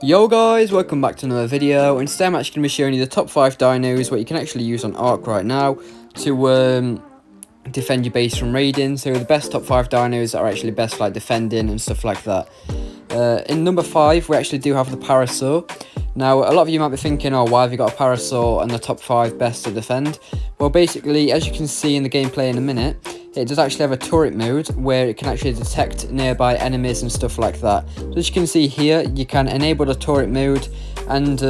Yo guys, welcome back to another video, and today I'm actually going to be showing you the top 5 dinos what you can actually use on ARK right now to defend your base from raiding. So the best top 5 dinos that are actually best like defending and stuff like that. In number 5 we actually do have the Parasaur. Now a lot of you might be thinking, oh, why have you got a Parasaur and the top 5 best to defend? Well, basically, as you can see in the gameplay in a minute, it does actually have a turret mode where it can actually detect nearby enemies and stuff like that. So as you can see here, you can enable the turret mode, and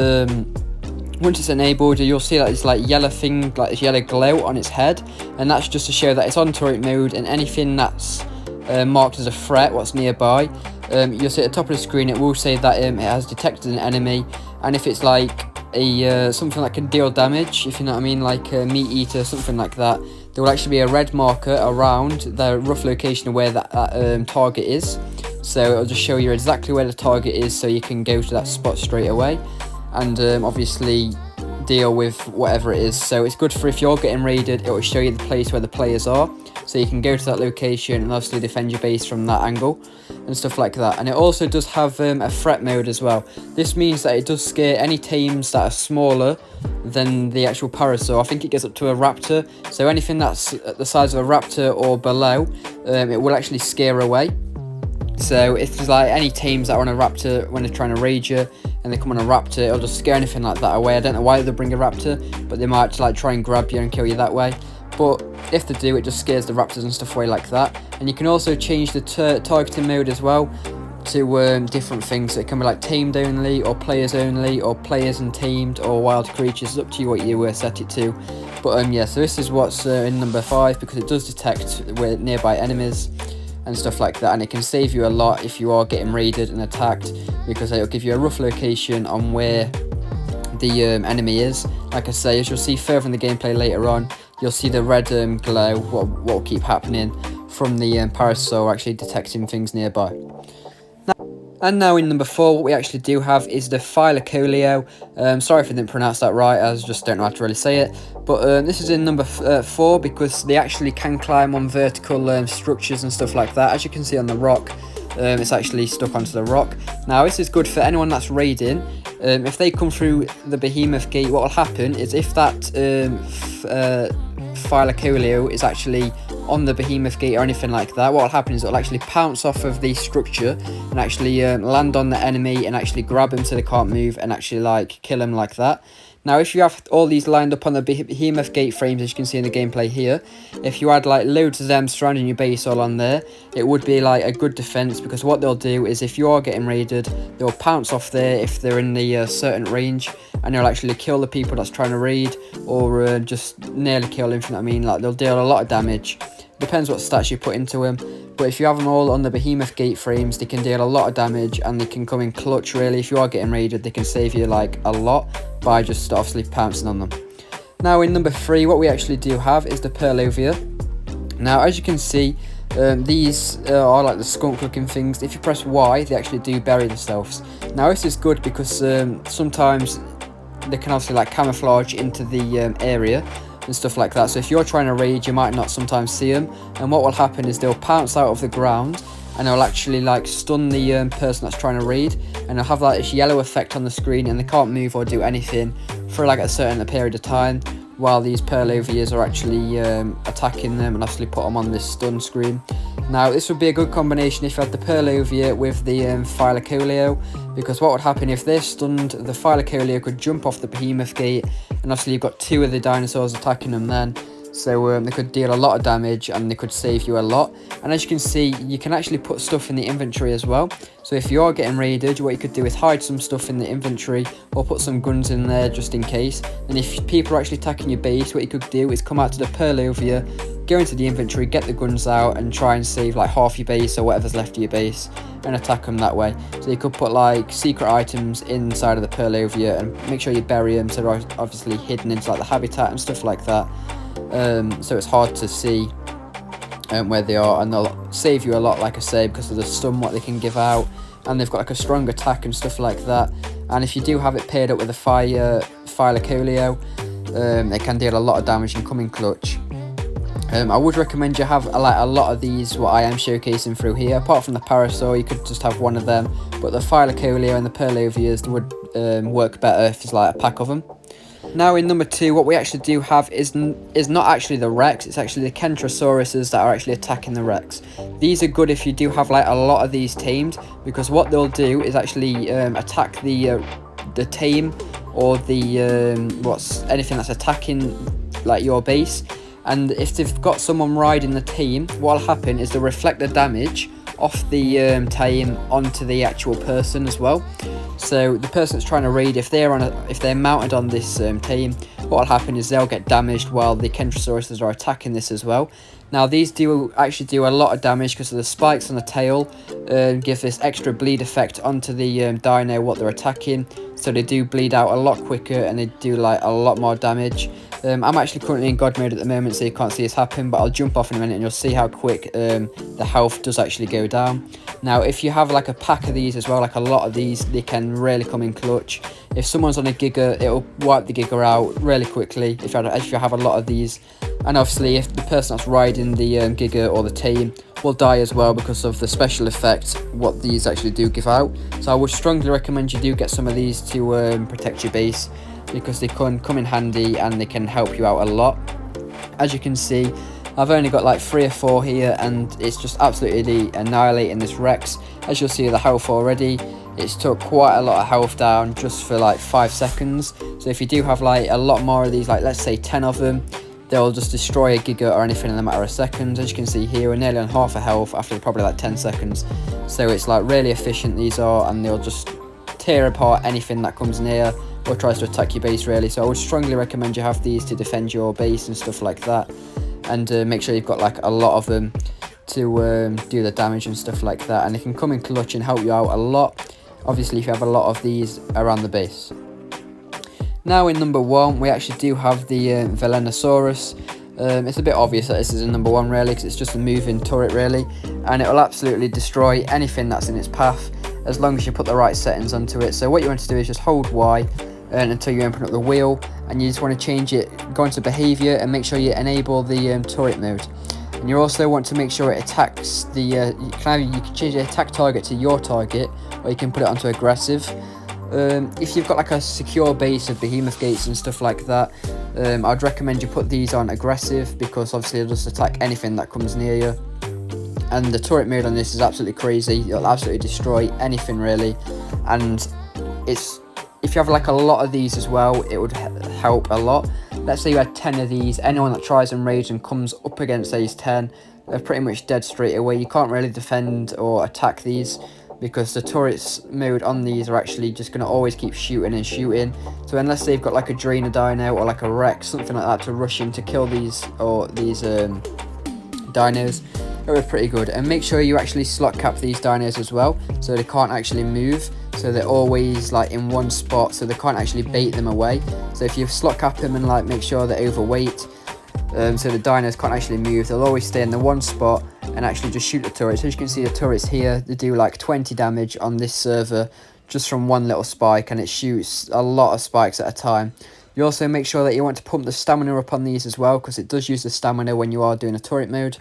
once it's enabled, you'll see that it's like yellow thing, like this yellow glow on its head, and that's just to show that it's on turret mode, and anything that's marked as a threat, what's nearby, you'll see at the top of the screen it will say that it has detected an enemy, and if it's like a something that can deal damage, if you know what I mean, like a meat eater, something like that, there will actually be a red marker around the rough location of where that target is. So it'll just show you exactly where the target is, so you can go to that spot straight away and obviously deal with whatever it is. So it's good for if you're getting raided, it will show you the place where the players are, so you can go to that location and obviously defend your base from that angle and stuff like that. And it also does have a threat mode as well. This means that it does scare any teams that are smaller than the actual Parasaur. I think it gets up to a raptor, so anything that's the size of a raptor or below, it will actually scare away. So if there's like any teams that are on a raptor when they're trying to raid you and they come on a raptor, it'll just scare anything like that away. I don't know why they bring a raptor, but they might like try and grab you and kill you that way. But if they do, it just scares the raptors and stuff away like that. And you can also change the targeting mode as well to different things. So it can be like tamed only, or players and tamed, or wild creatures. It's up to you what you set it to. But yeah, so this is what's in number 5, because it does detect where nearby enemies and stuff like that, and it can save you a lot if you are getting raided and attacked, because it'll give you a rough location on where the enemy is. Like I say, as you'll see further in the gameplay later on, you'll see the red glow, what will keep happening from the Parasaur actually detecting things nearby. And now in number 4, what we actually do have is the Phylukoleo. Sorry if I didn't pronounce that right, I just don't know how to really say it. But this is in number 4 because they actually can climb on vertical structures and stuff like that. As you can see on the rock, it's actually stuck onto the rock. Now this is good for anyone that's raiding. If they come through the behemoth gate, what will happen is if that Phylukoleo is actually on the behemoth gate or anything like that, what will happen is it'll actually pounce off of the structure and actually land on the enemy and actually grab him so they can't move and actually like kill him like that. Now if you have all these lined up on the behemoth gate frames, as you can see in the gameplay here, if you had like loads of them surrounding your base all on there, it would be like a good defense, because what they'll do is if you are getting raided, they'll pounce off there if they're in the certain range, and they'll actually kill the people that's trying to raid, or just nearly kill him, if you know what I mean. Like, they'll deal a lot of damage. Depends what stats you put into him, but if you have them all on the behemoth gate frames, they can deal a lot of damage, and they can come in clutch really. If you are getting raided, they can save you like a lot by just obviously pouncing on them. Now in number 3, what we actually do have is the Pylovia. Now as you can see, these are like the skunk looking things. If you press Y, they actually do bury themselves. Now this is good because sometimes they can obviously like camouflage into the area and stuff like that. So if you're trying to raid, you might not sometimes see them, and what will happen is they'll pounce out of the ground and they'll actually like stun the person that's trying to raid, and they'll have like this yellow effect on the screen, and they can't move or do anything for like a certain period of time while these Pylovias are actually attacking them, and actually put them on this stun screen. Now this would be a good combination if you had the Pylovia with the Phylukoleo, because what would happen if they're stunned, the Phylukoleo could jump off the behemoth gate, and obviously you've got 2 of the dinosaurs attacking them then. So they could deal a lot of damage, and they could save you a lot. And as you can see, you can actually put stuff in the inventory as well. So if you are getting raided, what you could do is hide some stuff in the inventory, or put some guns in there just in case. And if people are actually attacking your base, what you could do is come out to the Pylovia, go into the inventory, get the guns out, and try and save like half your base or whatever's left of your base, and attack them that way. So you could put like secret items inside of the Pylovia and make sure you bury them, so they're obviously hidden into like the habitat and stuff like that. So it's hard to see where they are, and they'll save you a lot, like I say, because of the stun what they can give out, and they've got like a strong attack and stuff like that. And if you do have it paired up with a Phylukoleo, they can deal a lot of damage and come in clutch. I would recommend you have like a lot of these, what I am showcasing through here. Apart from the Parasaur, you could just have one of them, but the Phylukoleo and the Pylovias would work better if it's like a pack of them. Now in number 2, what we actually do have is not actually the Rex, it's actually the Kentosauruses that are actually attacking the Rex. These are good if you do have like a lot of these tamed, because what they'll do is actually attack the tame or the anything that's attacking like your base. And if they've got someone riding the tame, what'll happen is they'll reflect the damage off the tame onto the actual person as well. So the person that's trying to raid, if they're mounted on this tame, what'll happen is they'll get damaged while the Kentosauruses are attacking this as well. Now these actually do a lot of damage because of the spikes on the tail, give this extra bleed effect onto the dino what they're attacking, so they do bleed out a lot quicker and they do like a lot more damage. I'm actually currently in God mode at the moment, so you can't see this happen, but I'll jump off in a minute and you'll see how quick the health does actually go down. Now if you have like a pack of these as well, like a lot of these, they can really come in clutch. If someone's on a Giga, it'll wipe the Giga out really quickly if you have a lot of these. And obviously if the person that's riding the Giga or the tame will die as well because of the special effect what these actually do give out. So I would strongly recommend you do get some of these to protect your base, because they can come in handy and they can help you out a lot. As you can see, I've only got like 3 or 4 here and it's just absolutely annihilating this Rex. As you'll see the health already, it's took quite a lot of health down just for like 5 seconds. So if you do have like a lot more of these, like let's say 10 of them, they'll just destroy a Giga or anything in a matter of seconds. As you can see here, we're nearly on half a health after probably like 10 seconds. So it's like really efficient these are, and they'll just tear apart anything that comes near or tries to attack your base really. So I would strongly recommend you have these to defend your base and stuff like that, and make sure you've got like a lot of them to do the damage and stuff like that, and they can come in clutch and help you out a lot, obviously if you have a lot of these around the base. Now in number 1 we actually do have the Valenosaurus. It's a bit obvious that this is in number 1 really, because it's just a moving turret really, and it will absolutely destroy anything that's in its path as long as you put the right settings onto it. So what you want to do is just hold Y until you open up the wheel, and you just want to change it, go into behavior and make sure you enable the turret mode. And you also want to make sure it attacks the you can change the attack target to your target, or you can put it onto aggressive. If you've got like a secure base of behemoth gates and stuff like that, I'd recommend you put these on aggressive, because obviously it'll just attack anything that comes near you. And the turret mode on this is absolutely crazy, it'll absolutely destroy anything really. And if you have like a lot of these as well, it would help a lot. Let's say you had 10 of these, anyone that tries and raids and comes up against these 10, they're pretty much dead straight away. You can't really defend or attack these, because the turrets mode on these are actually just going to always keep shooting and shooting. So unless they've got like a Drainer Dino or like a Rex, something like that to rush in to kill these dinos, it was pretty good. And make sure you actually slot cap these dinos as well, so they can't actually move, so they're always like in one spot, so they can't actually bait them away. So if you slot cap them and like make sure they're overweight, so the dinos can't actually move, they'll always stay in the one spot and actually just shoot the turrets. So as you can see, the turrets here, they do like 20 damage on this server just from one little spike, and it shoots a lot of spikes at a time. You also make sure that you want to pump the stamina up on these as well, because it does use the stamina when you are doing a turret mode.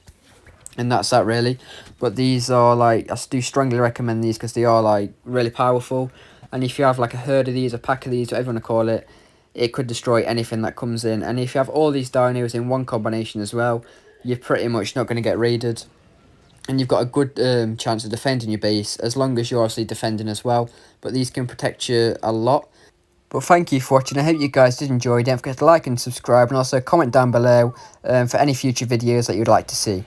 And that's that really. But these are like, I do strongly recommend these because they are like really powerful. And if you have like a herd of these, a pack of these, whatever you want to call it, it could destroy anything that comes in. And if you have all these dinos in one combination as well, you're pretty much not going to get raided. And you've got a good chance of defending your base, as long as you're obviously defending as well. But these can protect you a lot. But thank you for watching. I hope you guys did enjoy. Don't forget to like and subscribe, and also comment down below for any future videos that you'd like to see.